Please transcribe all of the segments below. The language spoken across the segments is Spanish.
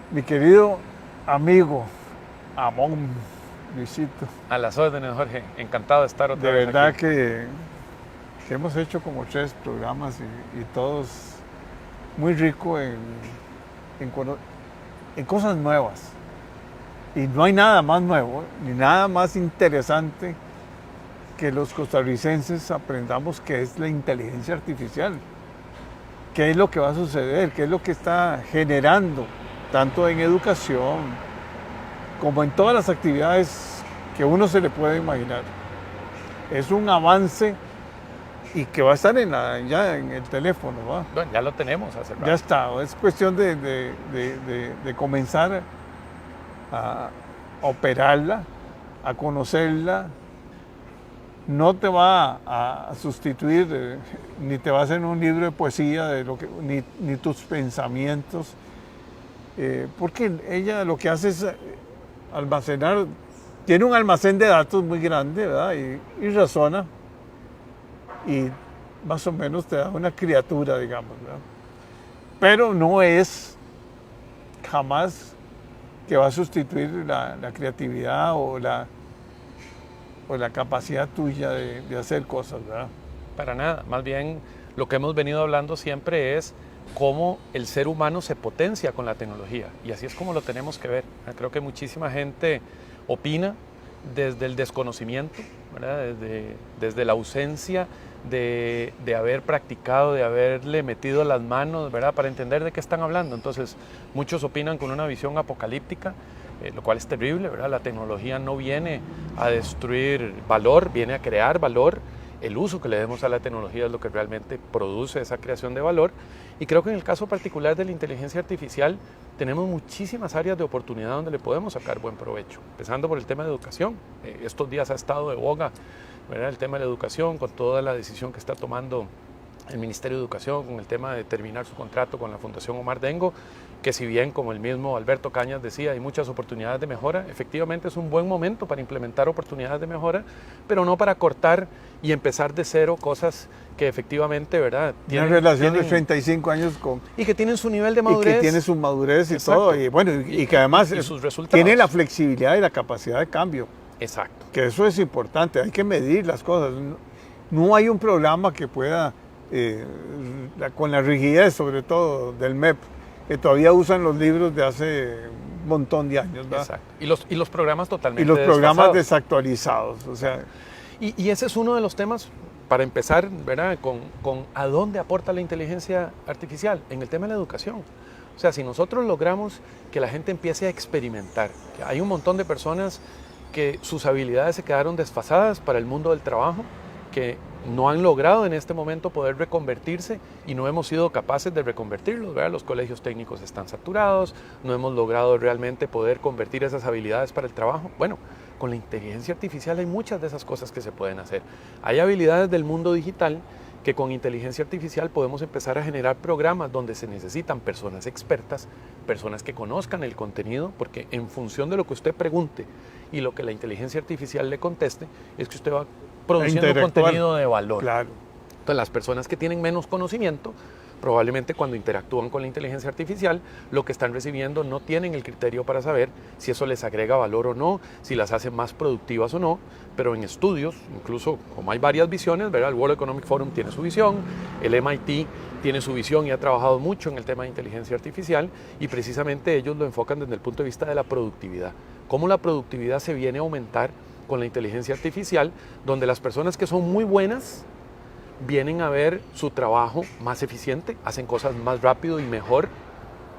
Mi querido amigo Amón, Luisito, A las órdenes, Jorge. Encantado de estar otra de vez aquí. verdad que hemos hecho como 3 programas y todos muy ricos en cosas nuevas. Y no hay nada más nuevo, ni nada más interesante que los costarricenses aprendamos qué es la inteligencia artificial, qué es lo que va a suceder, qué es lo que está generando, tanto en educación como en todas las actividades que uno se le puede imaginar. Es un avance y que va a estar ya en el teléfono, ¿va? Bueno, ya lo tenemos hace rato. Ya está, es cuestión de comenzar a operarla, a conocerla. No te va a sustituir, ni te va a hacer un libro de poesía, ni tus pensamientos, porque ella lo que hace es almacenar, tiene un almacén de datos muy grande, ¿verdad? Y razona, y más o menos te da una criatura, digamos, ¿verdad? Pero no es jamás que va a sustituir la creatividad o la capacidad tuya de hacer cosas, ¿verdad? Para nada. Más bien, lo que hemos venido hablando siempre es cómo el ser humano se potencia con la tecnología. Y así es como lo tenemos que ver. Creo que muchísima gente opina desde el desconocimiento, ¿verdad? Desde la ausencia de haber practicado, de haberle metido las manos, ¿verdad? Para entender de qué están hablando. Entonces, muchos opinan con una visión apocalíptica, lo cual es terrible, ¿verdad? La tecnología no viene a destruir valor, viene a crear valor. El uso que le demos a la tecnología es lo que realmente produce esa creación de valor. Y creo que en el caso particular de la inteligencia artificial tenemos muchísimas áreas de oportunidad donde le podemos sacar buen provecho. Empezando por el tema de educación. Estos días ha estado de boga, ¿verdad? El tema de la educación, con toda la decisión que está tomando el Ministerio de Educación con el tema de terminar su contrato con la Fundación Omar Dengo, que si bien, como el mismo Alberto Cañas decía, hay muchas oportunidades de mejora, efectivamente es un buen momento para implementar oportunidades de mejora, pero no para cortar y empezar de cero cosas que efectivamente, ¿verdad? Una relación de 35 años y que tienen su nivel de y madurez. que tiene su madurez y Exacto. todo, y bueno, y que además y sus resultados. Tiene la flexibilidad y la capacidad de cambio. Exacto. Que eso es importante, hay que medir las cosas. No hay un programa que pueda, con la rigidez sobre todo del MEP, que todavía usan los libros de hace un montón de años, ¿verdad? Exacto. Y los programas totalmente Y los programas desfasados. desactualizados, o sea. Y ese es uno de los temas, para empezar, ¿verdad? Con a dónde aporta la inteligencia artificial, en el tema de la educación. O sea, si nosotros logramos que la gente empiece a experimentar, que hay un montón de personas que sus habilidades se quedaron desfasadas para el mundo del trabajo, que no han logrado en este momento poder reconvertirse y no hemos sido capaces de reconvertirlos, ¿verdad? Los colegios técnicos están saturados, no hemos logrado realmente poder convertir esas habilidades para el trabajo. Bueno, con la inteligencia artificial hay muchas de esas cosas que se pueden hacer. Hay habilidades del mundo digital que con inteligencia artificial podemos empezar a generar programas donde se necesitan personas expertas, personas que conozcan el contenido, porque en función de lo que usted pregunte y lo que la inteligencia artificial le conteste, es que usted va produciendo contenido de valor. Claro. Entonces, las personas que tienen menos conocimiento, probablemente cuando interactúan con la inteligencia artificial, lo que están recibiendo no tienen el criterio para saber si eso les agrega valor o no, si las hace más productivas o no, pero en estudios, incluso como hay varias visiones, ¿verdad? El World Economic Forum tiene su visión, el MIT tiene su visión y ha trabajado mucho en el tema de inteligencia artificial y precisamente ellos lo enfocan desde el punto de vista de la productividad. Cómo la productividad se viene a aumentar con la inteligencia artificial, donde las personas que son muy buenas vienen a ver su trabajo más eficiente, hacen cosas más rápido y mejor,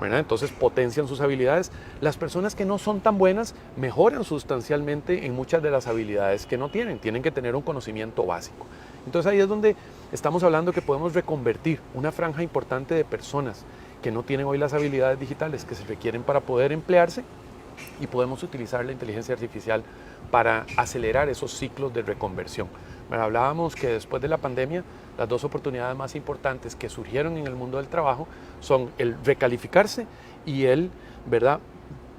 ¿verdad? Entonces potencian sus habilidades. Las personas que no son tan buenas mejoran sustancialmente en muchas de las habilidades que no tienen, tienen que tener un conocimiento básico. Entonces ahí es donde estamos hablando que podemos reconvertir una franja importante de personas que no tienen hoy las habilidades digitales que se requieren para poder emplearse y podemos utilizar la inteligencia artificial para acelerar esos ciclos de reconversión. Bueno, hablábamos que después de la pandemia, las dos oportunidades más importantes que surgieron en el mundo del trabajo son el recalificarse y el, ¿verdad?,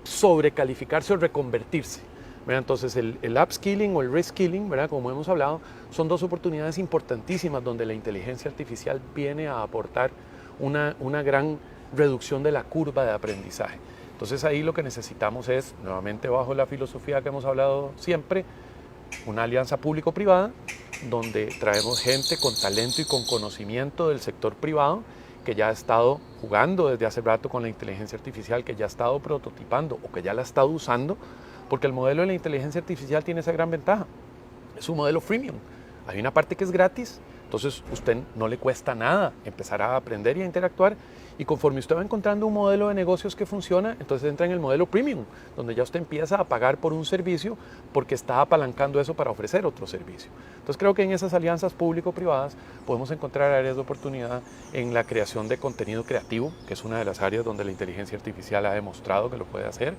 sobrecalificarse o reconvertirse, ¿verdad? Entonces el upskilling o el reskilling, ¿verdad?, como hemos hablado, son dos oportunidades importantísimas donde la inteligencia artificial viene a aportar una gran reducción de la curva de aprendizaje. Entonces ahí lo que necesitamos es, nuevamente bajo la filosofía que hemos hablado siempre, una alianza público-privada donde traemos gente con talento y con conocimiento del sector privado que ya ha estado jugando desde hace rato con la inteligencia artificial, que ya ha estado prototipando o que ya la ha estado usando, porque el modelo de la inteligencia artificial tiene esa gran ventaja. Es un modelo freemium. Hay una parte que es gratis, entonces usted no le cuesta nada empezar a aprender y a interactuar, y conforme usted va encontrando un modelo de negocios que funciona, entonces entra en el modelo premium, donde ya usted empieza a pagar por un servicio porque está apalancando eso para ofrecer otro servicio. Entonces creo que en esas alianzas público-privadas podemos encontrar áreas de oportunidad en la creación de contenido creativo, que es una de las áreas donde la inteligencia artificial ha demostrado que lo puede hacer.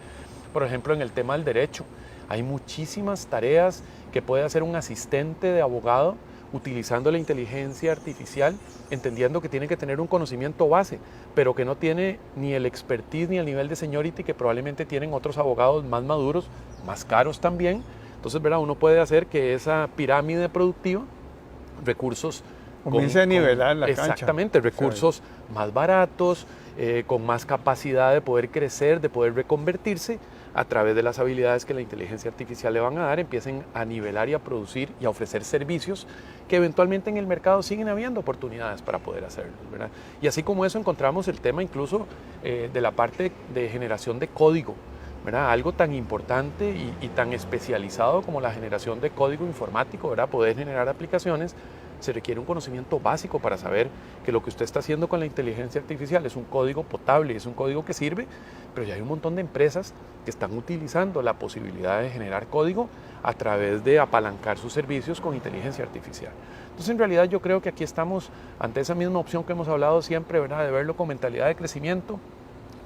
Por ejemplo, en el tema del derecho, hay muchísimas tareas que puede hacer un asistente de abogado utilizando la inteligencia artificial, entendiendo que tiene que tener un conocimiento base, pero que no tiene ni el expertise ni el nivel de seniority que probablemente tienen otros abogados más maduros, más caros también. Entonces, ¿verdad? Uno puede hacer que esa pirámide productiva, recursos... Comienza a nivelar la cancha. Exactamente, recursos más baratos, con más capacidad de poder crecer, de poder reconvertirse, a través de las habilidades que la inteligencia artificial le van a dar, empiecen a nivelar y a producir y a ofrecer servicios que eventualmente en el mercado siguen habiendo oportunidades para poder hacerlo, ¿verdad? Y así como eso encontramos el tema incluso de la parte de generación de código, ¿verdad? Algo tan importante y tan especializado como la generación de código informático, ¿verdad? Poder generar aplicaciones, se requiere un conocimiento básico para saber que lo que usted está haciendo con la inteligencia artificial es un código potable, es un código que sirve, pero ya hay un montón de empresas que están utilizando la posibilidad de generar código a través de apalancar sus servicios con inteligencia artificial. Entonces, en realidad yo creo que aquí estamos ante esa misma opción que hemos hablado siempre, ¿verdad? De verlo con mentalidad de crecimiento,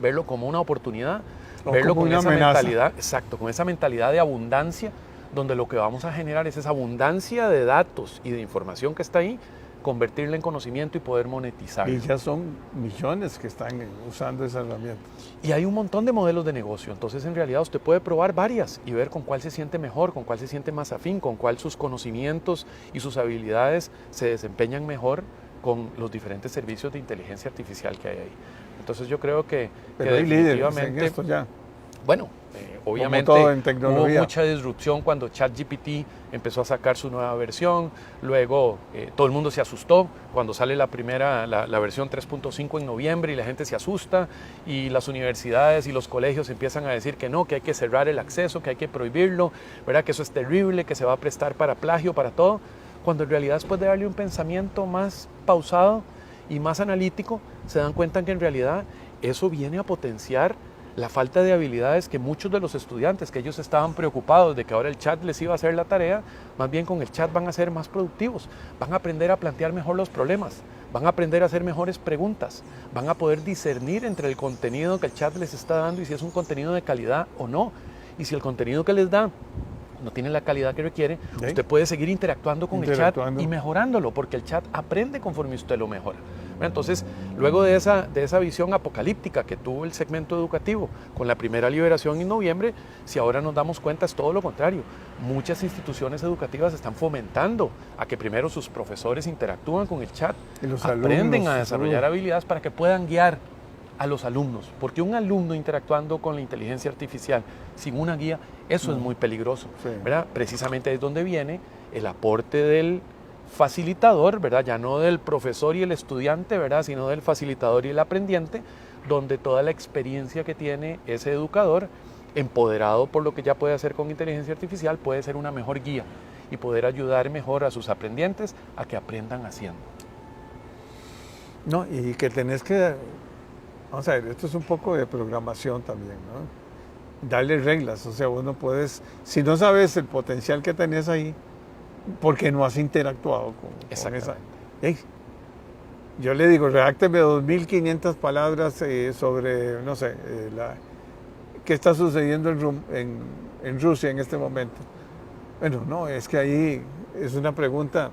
verlo como una oportunidad, verlo con esa mentalidad, exacto, con esa mentalidad de abundancia, donde lo que vamos a generar es esa abundancia de datos y de información que está ahí, convertirla en conocimiento y poder monetizarlo. Y ya son millones que están usando esa herramienta. Y hay un montón de modelos de negocio, entonces en realidad usted puede probar varias y ver con cuál se siente mejor, con cuál se siente más afín, con cuál sus conocimientos y sus habilidades se desempeñan mejor con los diferentes servicios de inteligencia artificial que hay ahí. Entonces yo creo que hay líderes en esto ya. Bueno, obviamente hubo mucha disrupción cuando ChatGPT empezó a sacar su nueva versión, luego todo el mundo se asustó cuando sale la versión 3.5 en noviembre y la gente se asusta y las universidades y los colegios empiezan a decir que no, que hay que cerrar el acceso, que hay que prohibirlo, ¿verdad? Que eso es terrible, que se va a prestar para plagio, para todo, cuando en realidad después de darle un pensamiento más pausado y más analítico, se dan cuenta que en realidad eso viene a potenciar la falta de habilidades que muchos de los estudiantes, que ellos estaban preocupados de que ahora el chat les iba a hacer la tarea, más bien con el chat van a ser más productivos, van a aprender a plantear mejor los problemas, van a aprender a hacer mejores preguntas, van a poder discernir entre el contenido que el chat les está dando y si es un contenido de calidad o no. Y si el contenido que les da no tiene la calidad que requiere, usted puede seguir interactuando con el chat y mejorándolo, porque el chat aprende conforme usted lo mejora. Entonces, luego de esa visión apocalíptica que tuvo el segmento educativo con la primera liberación en noviembre, si ahora nos damos cuenta es todo lo contrario. Muchas instituciones educativas están fomentando a que primero sus profesores interactúen con el chat, y los aprenden a desarrollar habilidades para que puedan guiar a los alumnos, porque un alumno interactuando con la inteligencia artificial sin una guía, eso es muy peligroso, ¿verdad? Precisamente es donde viene el aporte del facilitador, ¿verdad? Ya no del profesor y el estudiante, ¿verdad? Sino del facilitador y el aprendiente, donde toda la experiencia que tiene ese educador, empoderado por lo que ya puede hacer con inteligencia artificial, puede ser una mejor guía y poder ayudar mejor a sus aprendientes a que aprendan haciendo. No, y que tenés que, vamos a ver, esto es un poco de programación también, ¿no? Darle reglas, o sea, vos no puedes, si no sabes el potencial que tenés ahí, porque no has interactuado con esa. Hey, yo le digo, redácteme 2.500 palabras sobre, no sé, qué está sucediendo en Rusia en este momento. Bueno, no, es que ahí es una pregunta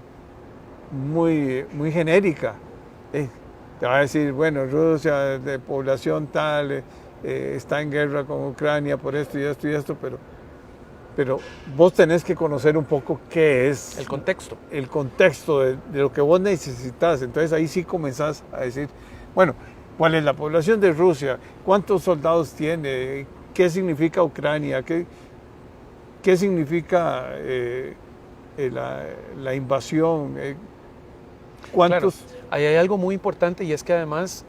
muy, muy genérica. Te va a decir, bueno, Rusia de población tal, está en guerra con Ucrania por esto y esto y esto, pero vos tenés que conocer un poco qué es el contexto. El contexto de lo que vos necesitas. Entonces ahí sí comenzás a decir, bueno, ¿Cuál es la población de Rusia? ¿Cuántos soldados tiene? ¿Qué significa Ucrania? ¿Qué significa la invasión? ¿Cuántos? Claro, ahí hay algo muy importante y es que además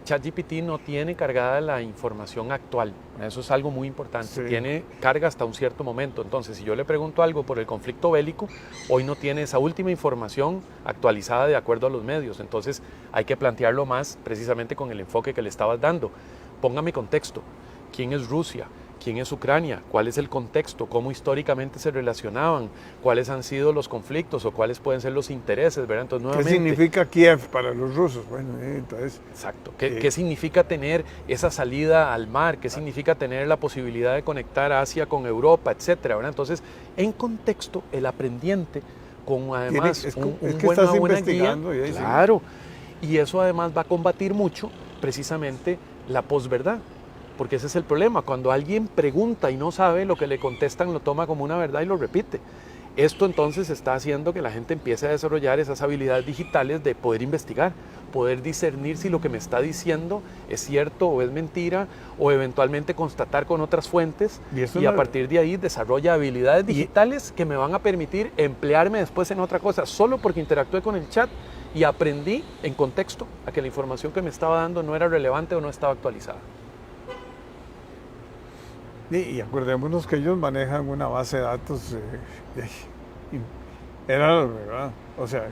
ChatGPT no tiene cargada la información actual. Eso es algo muy importante. Sí. Tiene carga hasta un cierto momento. Entonces, si yo le pregunto algo por el conflicto bélico, hoy no tiene esa última información actualizada de acuerdo a los medios. Entonces, hay que plantearlo más precisamente con el enfoque que le estabas dando. Póngame contexto. ¿Quién es Rusia? ¿Quién es Ucrania? ¿Cuál es el contexto? ¿Cómo históricamente se relacionaban? ¿Cuáles han sido los conflictos o cuáles pueden ser los intereses? ¿Verdad? Entonces, nuevamente, ¿qué significa Kiev para los rusos? Bueno, entonces... Exacto. ¿Qué significa tener esa salida al mar? ¿Qué significa tener la posibilidad de conectar Asia con Europa, etcétera? ¿Verdad? Entonces, en contexto, el aprendiente, con además una buena guía, claro, y eso además va a combatir mucho precisamente la posverdad. Porque ese es el problema, cuando alguien pregunta y no sabe, lo que le contestan lo toma como una verdad y lo repite. Esto entonces está haciendo que la gente empiece a desarrollar esas habilidades digitales de poder investigar, poder discernir si lo que me está diciendo es cierto o es mentira, o eventualmente constatar con otras fuentes, y a partir de ahí desarrolla habilidades digitales que me van a permitir emplearme después en otra cosa, solo porque interactué con el chat y aprendí en contexto a que la información que me estaba dando no era relevante o no estaba actualizada. Y acordémonos que ellos manejan una base de datos ¿verdad? O sea,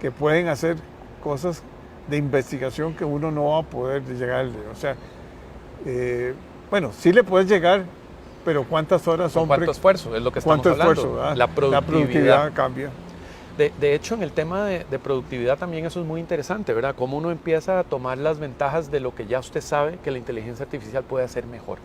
que pueden hacer cosas de investigación que uno no va a poder llegarle. O sea, bueno, sí le puedes llegar, pero ¿cuántas horas son? ¿Cuánto esfuerzo? Es lo que estamos hablando. ¿Cuánto esfuerzo? La productividad cambia. De hecho, en el tema de productividad también eso es muy interesante, ¿verdad? Cómo uno empieza a tomar las ventajas de lo que ya usted sabe que la inteligencia artificial puede hacer mejor.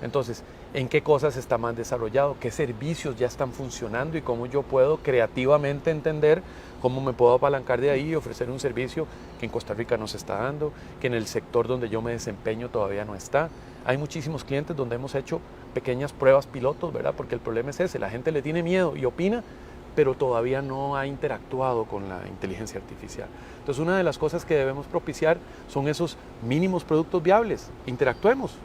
Entonces, ¿en qué cosas está más desarrollado? ¿Qué servicios ya están funcionando? Y cómo yo puedo creativamente entender cómo me puedo apalancar de ahí y ofrecer un servicio que en Costa Rica no se está dando, que en el sector donde yo me desempeño todavía no está. Hay muchísimos clientes donde hemos hecho pequeñas pruebas pilotos, ¿verdad? Porque el problema es ese, la gente le tiene miedo y opina, pero todavía no ha interactuado con la inteligencia artificial. Entonces, una de las cosas que debemos propiciar son esos mínimos productos viables. Interactuemos.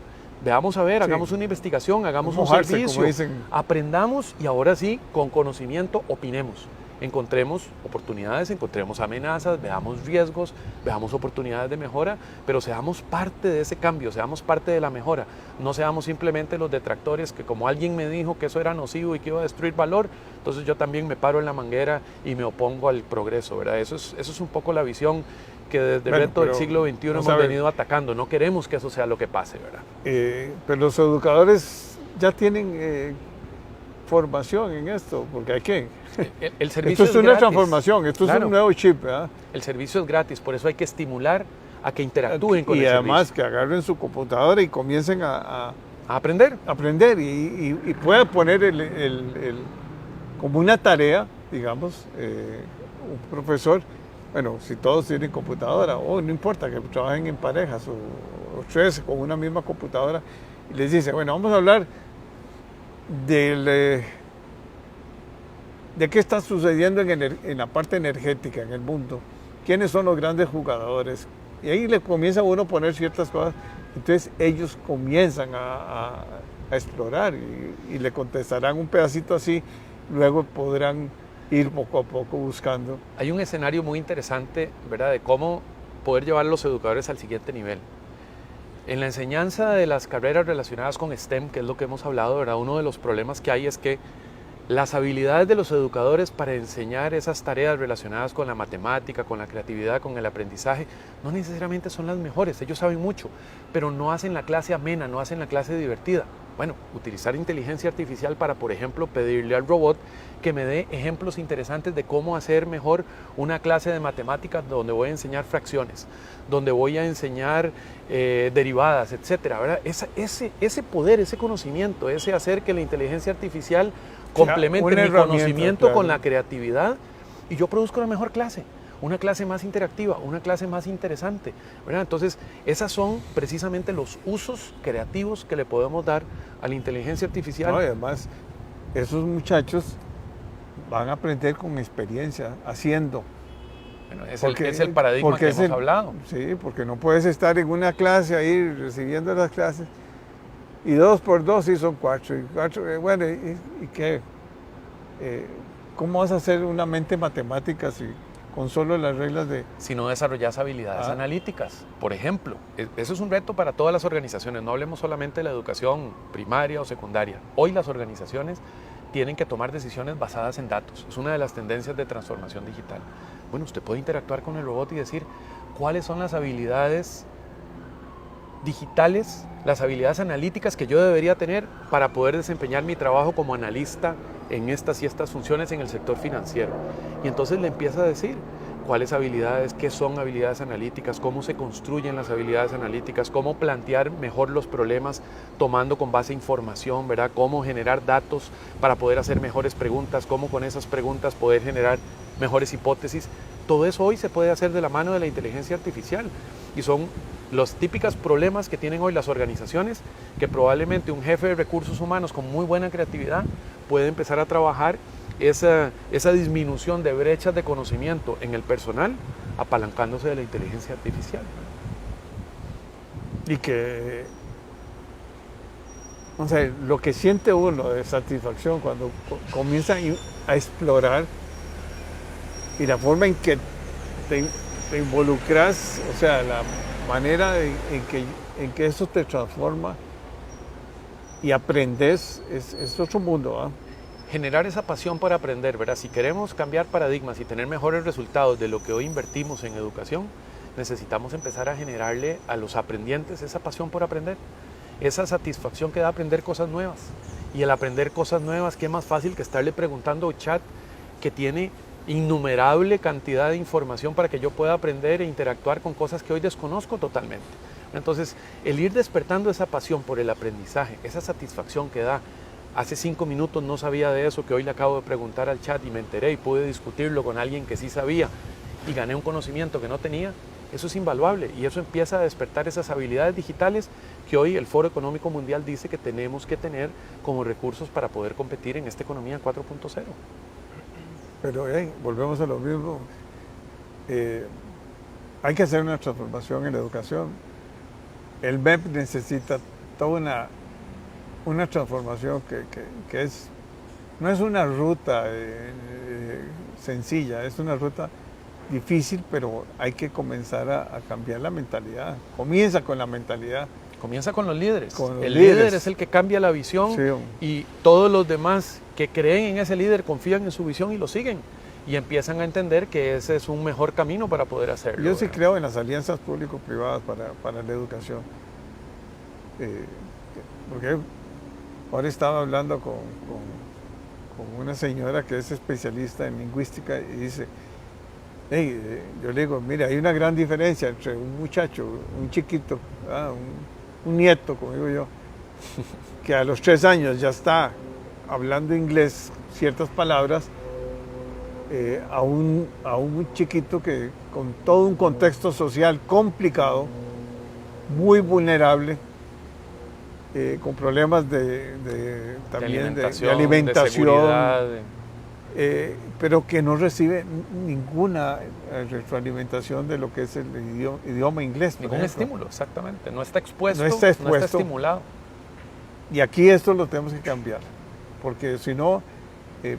Veamos a ver, hagamos una investigación, hagamos un servicio, aprendamos y ahora sí, con conocimiento, opinemos. Encontremos oportunidades, encontremos amenazas, veamos riesgos, veamos oportunidades de mejora, pero seamos parte de ese cambio, seamos parte de la mejora. No seamos simplemente los detractores que como alguien me dijo que eso era nocivo y que iba a destruir valor, entonces yo también me paro en la manguera y me opongo al progreso, ¿verdad? Eso es un poco la visión que desde el reto del siglo XXI hemos venido atacando. No queremos que eso sea lo que pase, ¿verdad? Pero los educadores ya tienen formación en esto, porque hay que... El servicio esto es una transformación, esto es un nuevo chip, ¿verdad? El servicio es gratis, por eso hay que estimular a que interactúen con el servicio. Y además que agarren su computadora y comiencen a aprender. Aprender y puedan poner como una tarea, digamos, un profesor. Bueno, si todos tienen computadora, o no importa que trabajen en parejas o tres con una misma computadora, y les dice, bueno, vamos a hablar de qué está sucediendo en la parte energética en el mundo, quiénes son los grandes jugadores, y ahí le comienza uno a poner ciertas cosas, entonces ellos comienzan a explorar y le contestarán un pedacito así, luego podrán ir poco a poco buscando. Hay un escenario muy interesante, ¿verdad?, de cómo poder llevar a los educadores al siguiente nivel. En la enseñanza de las carreras relacionadas con STEM, que es lo que hemos hablado, ¿verdad?, uno de los problemas que hay es que las habilidades de los educadores para enseñar esas tareas relacionadas con la matemática, con la creatividad, con el aprendizaje, no necesariamente son las mejores. Ellos saben mucho, pero no hacen la clase amena, no hacen la clase divertida. Bueno, utilizar inteligencia artificial para, por ejemplo, pedirle al robot que me dé ejemplos interesantes de cómo hacer mejor una clase de matemáticas donde voy a enseñar fracciones, donde voy a enseñar derivadas, etcétera, ¿verdad? Ese poder, ese conocimiento, ese hacer que la inteligencia artificial complemente mi conocimiento con la creatividad y yo produzco la mejor clase. Una clase más interactiva, una clase más interesante, ¿verdad? Entonces, esas son precisamente los usos creativos que le podemos dar a la inteligencia artificial. No, y además, esos muchachos van a aprender con experiencia, haciendo. Bueno, es el paradigma que hemos hablado. Sí, porque no puedes estar en una clase ahí recibiendo las clases y 2 por 2 sí son 4. Y 4 bueno, ¿y qué? ¿Cómo vas a hacer una mente matemática si con solo las reglas de...? Si no desarrollas habilidades analíticas, por ejemplo. Eso es un reto para todas las organizaciones. No hablemos solamente de la educación primaria o secundaria. Hoy las organizaciones tienen que tomar decisiones basadas en datos. Es una de las tendencias de transformación digital. Bueno, usted puede interactuar con el robot y decir cuáles son las habilidades digitales, las habilidades analíticas que yo debería tener para poder desempeñar mi trabajo como analista en estas y estas funciones en el sector financiero. Y entonces le empieza a decir cuáles habilidades, qué son habilidades analíticas, cómo se construyen las habilidades analíticas, cómo plantear mejor los problemas tomando con base información, ¿verdad? Cómo generar datos para poder hacer mejores preguntas, cómo con esas preguntas poder generar mejores hipótesis. Todo eso hoy se puede hacer de la mano de la inteligencia artificial y son los típicos problemas que tienen hoy las organizaciones que probablemente un jefe de recursos humanos con muy buena creatividad puede empezar a trabajar esa disminución de brechas de conocimiento en el personal apalancándose de la inteligencia artificial. Y que, o sea, lo que siente uno de satisfacción cuando comienza a explorar y la forma en que te involucras, o sea, la manera en que eso te transforma y aprendes, es otro mundo, ¿eh? Generar esa pasión por aprender, ¿verdad? Si queremos cambiar paradigmas y tener mejores resultados de lo que hoy invertimos en educación, necesitamos empezar a generarle a los aprendientes esa pasión por aprender, esa satisfacción que da aprender cosas nuevas. Y el aprender cosas nuevas, qué más fácil que estarle preguntando a un chat que tiene innumerable cantidad de información para que yo pueda aprender e interactuar con cosas que hoy desconozco totalmente. Entonces, el ir despertando esa pasión por el aprendizaje, esa satisfacción que da, hace 5 minutos no sabía de eso, que hoy le acabo de preguntar al chat y me enteré y pude discutirlo con alguien que sí sabía y gané un conocimiento que no tenía, eso es invaluable y eso empieza a despertar esas habilidades digitales que hoy el Foro Económico Mundial dice que tenemos que tener como recursos para poder competir en esta economía 4.0. Pero volvemos a lo mismo. Hay que hacer una transformación en la educación. El MEP necesita toda una transformación que no es una ruta sencilla, es una ruta difícil, pero hay que comenzar a cambiar la mentalidad. Comienza con la mentalidad. Comienza con los líderes. El líder es el que cambia la visión, sí, y todos los demás que creen en ese líder confían en su visión y lo siguen y empiezan a entender que ese es un mejor camino para poder hacerlo. Yo sí creo en las alianzas público-privadas para la educación. Porque ahora estaba hablando con una señora que es especialista en lingüística y dice, yo le digo, mira, hay una gran diferencia entre un muchacho, un chiquito, un nieto, como digo yo, que a los 3 años ya está hablando inglés, ciertas palabras, a un chiquito que con todo un contexto social complicado, muy vulnerable, con problemas también de alimentación, de seguridad, pero que no recibe ninguna retroalimentación de lo que es el idioma inglés. Ningún estímulo, exactamente. No está expuesto, no está estimulado. Y aquí esto lo tenemos que cambiar, porque si no,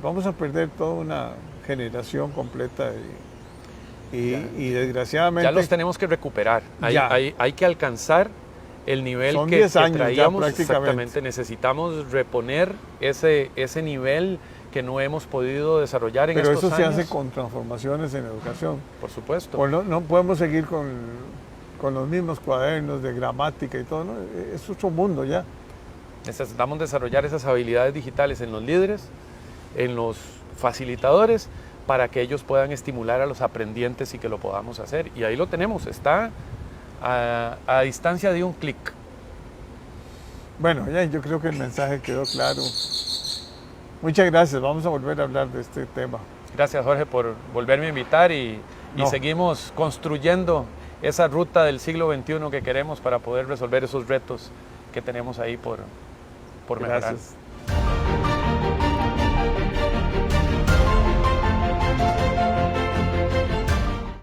vamos a perder toda una generación completa y desgraciadamente... Ya los tenemos que recuperar. Hay que alcanzar el nivel son que 10 años traíamos. ya prácticamente. Exactamente, necesitamos reponer ese nivel que no hemos podido desarrollar en estos años. Pero eso se hace con transformaciones en educación. Por supuesto. Pues no podemos seguir con los mismos cuadernos de gramática y todo, ¿no? Es otro mundo ya. Necesitamos desarrollar esas habilidades digitales en los líderes, en los facilitadores, para que ellos puedan estimular a los aprendientes y que lo podamos hacer. Y ahí lo tenemos, está a distancia de un clic. Bueno, ya yo creo que el mensaje quedó claro. Muchas gracias, vamos a volver a hablar de este tema. Gracias, Jorge, por volverme a invitar y seguimos construyendo esa ruta del siglo XXI que queremos para poder resolver esos retos que tenemos ahí por mejorar. Gracias.